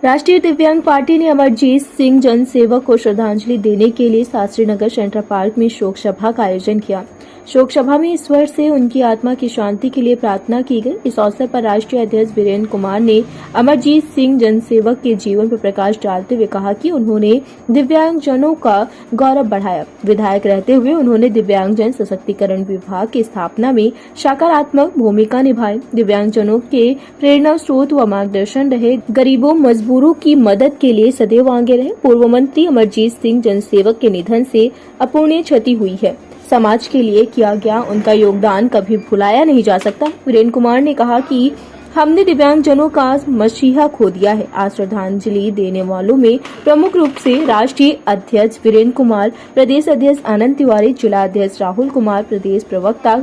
राष्ट्रीय दिव्यांग पार्टी ने अमरजीत सिंह जनसेवक को श्रद्धांजलि देने के लिए शास्त्री नगर सेंट्रल पार्क में शोक सभा का आयोजन किया। शोक सभा में ईश्वर से उनकी आत्मा की शांति के लिए प्रार्थना की गई। इस अवसर पर राष्ट्रीय अध्यक्ष वीरेंद्र कुमार ने अमरजीत सिंह जनसेवक के जीवन पर प्रकाश डालते हुए कहा कि उन्होंने दिव्यांगजनों का गौरव बढ़ाया। विधायक रहते हुए उन्होंने दिव्यांगजन सशक्तिकरण विभाग की स्थापना में सकारात्मक भूमिका निभाई। दिव्यांगजनों के प्रेरणा स्रोत व मार्गदर्शन रहे। गरीबों मजबूरों की मदद के लिए सदैव आगे रहे। पूर्व मंत्री अमरजीत सिंह जनसेवक के निधन से अपूर्णीय क्षति हुई है। समाज के लिए किया गया उनका योगदान कभी भुलाया नहीं जा सकता। वीरेंद्र कुमार ने कहा कि हमने दिव्यांगजनों का मसीहा खो दिया है। आज श्रद्धांजलि देने वालों में प्रमुख रूप से राष्ट्रीय अध्यक्ष वीरेंद्र कुमार, प्रदेश अध्यक्ष आनंद तिवारी, जिला अध्यक्ष राहुल कुमार, प्रदेश प्रवक्ता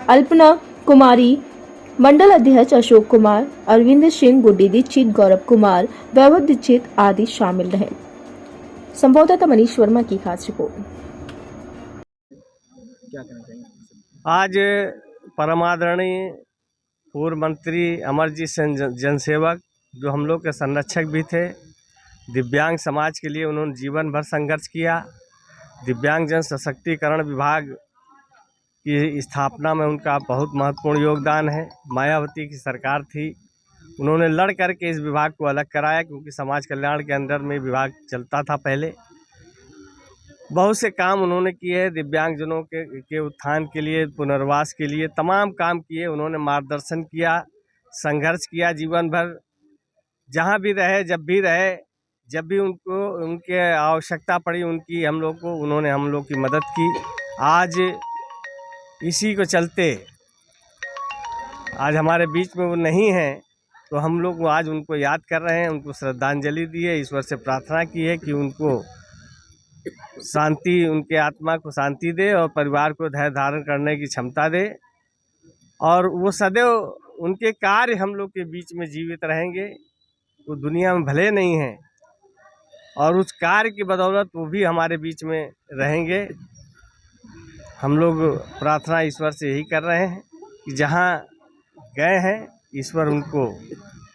अल्पना कुमारी, मंडल अध्यक्ष अशोक कुमार, अरविंद सिंह, गुड्डी दीक्षित, गौरव कुमार, वैभव दीक्षित आदि शामिल रहे। संवाददाता मनीष वर्मा की खास रिपोर्ट। क्या कहना चाहेंगे? आज परम आदरणीय पूर्व मंत्री अमरजीत सिंह जनसेवक, जो हम लोग के संरक्षक भी थे, दिव्यांग समाज के लिए उन्होंने जीवन भर संघर्ष किया। दिव्यांगजन सशक्तिकरण विभाग की स्थापना में उनका बहुत महत्वपूर्ण योगदान है। मायावती की सरकार थी, उन्होंने लड़ करके इस विभाग को अलग कराया, क्योंकि समाज कल्याण के अंदर में विभाग चलता था पहले। बहुत से काम उन्होंने किए, दिव्यांगजनों के उत्थान के लिए, पुनर्वास के लिए तमाम काम किए। उन्होंने मार्गदर्शन किया, संघर्ष किया जीवन भर। जहाँ भी रहे, जब भी रहे, जब भी उनको उनके आवश्यकता पड़ी, उन्होंने हम लोग की मदद की। आज इसी को चलते आज हमारे बीच में वो नहीं हैं, तो हम लोग आज उनको याद कर रहे हैं, उनको श्रद्धांजलि दी है, ईश्वर से प्रार्थना की है कि उनको शांति, उनके आत्मा को शांति दे और परिवार को धैर्य धारण करने की क्षमता दे। और वो सदैव उनके कार्य हम लोग के बीच में जीवित रहेंगे। वो दुनिया में भले नहीं हैं, और उस कार्य की बदौलत वो भी हमारे बीच में रहेंगे। हम लोग प्रार्थना ईश्वर से यही कर रहे हैं कि जहाँ गए हैं, ईश्वर उनको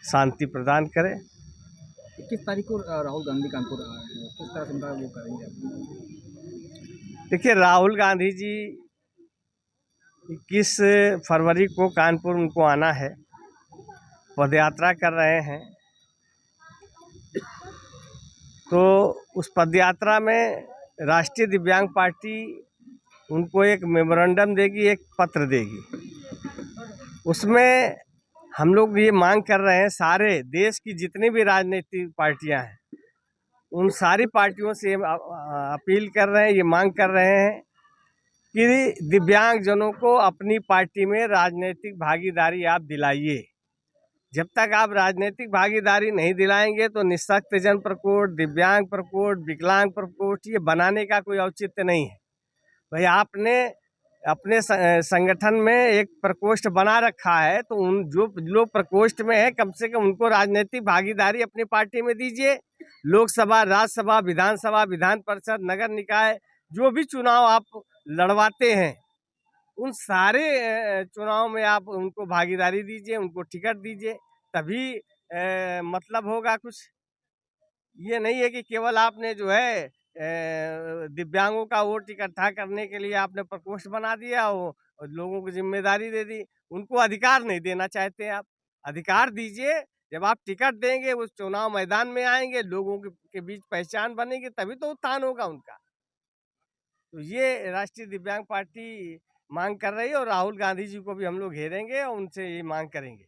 शांति प्रदान करे। किस तारीख को राहुल गांधी कानपुर किस तरह से उनका वो करेंगे? देखिए, राहुल गांधी जी 21 फरवरी को कानपुर उनको आना है, पदयात्रा कर रहे हैं। तो उस पदयात्रा में राष्ट्रीय दिव्यांग पार्टी उनको एक मेमोरेंडम देगी, एक पत्र देगी। उसमें हम लोग ये मांग कर रहे हैं, सारे देश की जितनी भी राजनीतिक पार्टियां हैं, उन सारी पार्टियों से अपील कर रहे हैं, ये मांग कर रहे हैं कि दिव्यांगजनों को अपनी पार्टी में राजनीतिक भागीदारी आप दिलाइए। जब तक आप राजनीतिक भागीदारी नहीं दिलाएंगे तो निःशक्तजन प्रकोष्ठ, दिव्यांग प्रकोष्ठ, विकलांग प्रकोष्ठ ये बनाने का कोई औचित्य नहीं है। भाई, आपने अपने संगठन में एक प्रकोष्ठ बना रखा है, तो उन जो लोग प्रकोष्ठ में है, कम से कम उनको राजनीतिक भागीदारी अपनी पार्टी में दीजिए। लोकसभा, राज्यसभा, विधानसभा, विधान परिषद, नगर निकाय, जो भी चुनाव आप लड़वाते हैं, उन सारे चुनाव में आप उनको भागीदारी दीजिए, उनको टिकट दीजिए, तभी मतलब होगा कुछ। ये नहीं है कि केवल आपने जो है दिव्यांगों का वोट इकट्ठा करने के लिए आपने प्रकोष्ठ बना दिया और लोगों को जिम्मेदारी दे दी। उनको अधिकार नहीं देना चाहते आप। अधिकार दीजिए। जब आप टिकट देंगे, उस चुनाव मैदान में आएंगे, लोगों के बीच पहचान बनेगी, तभी तो उत्थान होगा उनका। तो ये राष्ट्रीय दिव्यांग पार्टी मांग कर रही है, और राहुल गांधी जी को भी हम लोग घेरेंगे और उनसे ये मांग करेंगे।